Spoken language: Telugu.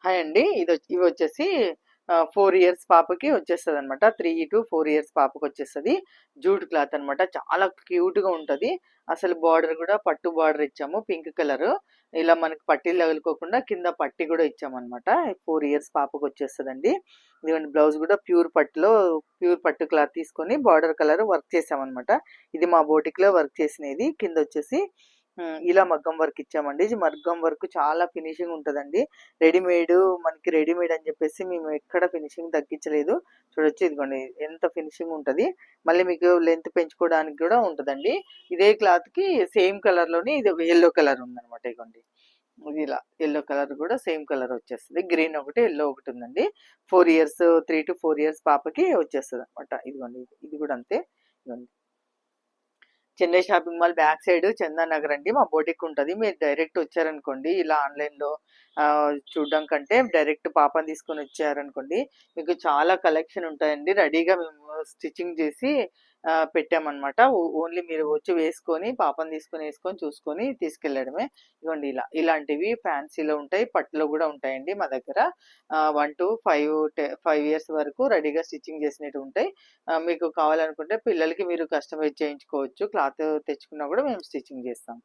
హాయ్ అండి. ఇవి వచ్చేసి 4 ఇయర్స్ పాపకి వచ్చేస్తదనమాట. 3-4 ఇయర్స్ పాపకొచ్చేస్తది. జూట్ క్లాత్ అనమాట. చాలా క్యూట్‌గా ఉంటది. అసలు బార్డర్ గూడా పట్టు బార్డర్ ఇచ్చాము. Pink colour. ఇలా మనకి పట్టీలు తగులుకోకుండా కింద పట్టీ గూడా ఇచ్చామనమాట. 4 ఇయర్స్ పాపకొచ్చేస్తదండి. ఇదిగోండి బ్లౌజ్ గూడా ప్యూర్ పట్టు క్లాత్ తీసుకొని బార్డర్ కలర్ వర్క్ చేశామనమాట. ఇది మా బోటిక్‌లో వర్క్ చేసినది. కిందొచ్చేసి ఇలా మగ్గం వర్క్ ఇచ్చామండి. ఇది మగ్గం వర్క్ చాలా ఫినిషింగ్ ఉంటదండి. రెడీమేడ్ మనకి రెడీమేడ్ అని చెప్పేసి మేము ఎక్కడ ఫినిషింగ్ తగ్గించలేదు. చూడొచ్చు ఇదిగోండి ఎంత ఫినిషింగ్ ఉంటది. మళ్ళీ మీకు లెంత్ పెంచుకోవడానికి కూడా ఉంటదండి. ఇదే క్లాత్‌కి సేమ్ కలర్‌లోనే ఇది యెల్లో కలర్ ఉందనమాట. ఇదిగోండి. ఇది ఇలా యెల్లో కలర్ కూడా సేమ్ కలర్ వచ్చేస్తది. గ్రీన్ ఒకటి, యెల్లో ఒకటి ఉందండి. 4 ఇయర్స్ 3-4 ఇయర్స్ పాపకి వచ్చేస్తదనమాట. ఇదిగోండి ఇది కూడా అంతే. ఇదిగోండి. Chennai shopping mall back side Chandanagar అండి. మా బోటిక్ ఉంటది. మీరు డైరెక్ట్ వచ్చారనుకోండి, ఇలా ఆన్‌లైన్‌లో చూడడం కంటే డైరెక్ట్ పాపని తీసుకొని వచ్చారనుకోండి, మీకు చాలా కలెక్షన్ ఉంటాయండి. రెడీగా మేము స్టిచ్చింగ్ చేసి పెట్టామనమాట. ఓన్లీ మీరు వచ్చి వేసుకొని, పాపని వేసుకొని చూసుకొని తీసుకెళ్ళడమే. ఇగోండి ఇలా. ఇలాంటివి ఫ్యాన్సీలో ఉంటాయి. పట్టులో గూడా ఉంటాయండి మా దగ్గర. 1-5 ఇయర్స్ వరకు రెడీగా స్టిచ్చింగ్ చేసినవి ఉంటాయి. మీకు కావాలనుకుంటే పిల్లలకి మీరు కస్టమైజ్ చేయించుకోవచ్చు. క్లాత్ తెచ్చుకున్నా గూడా మేము స్టిచ్చింగ్ చేస్తాం.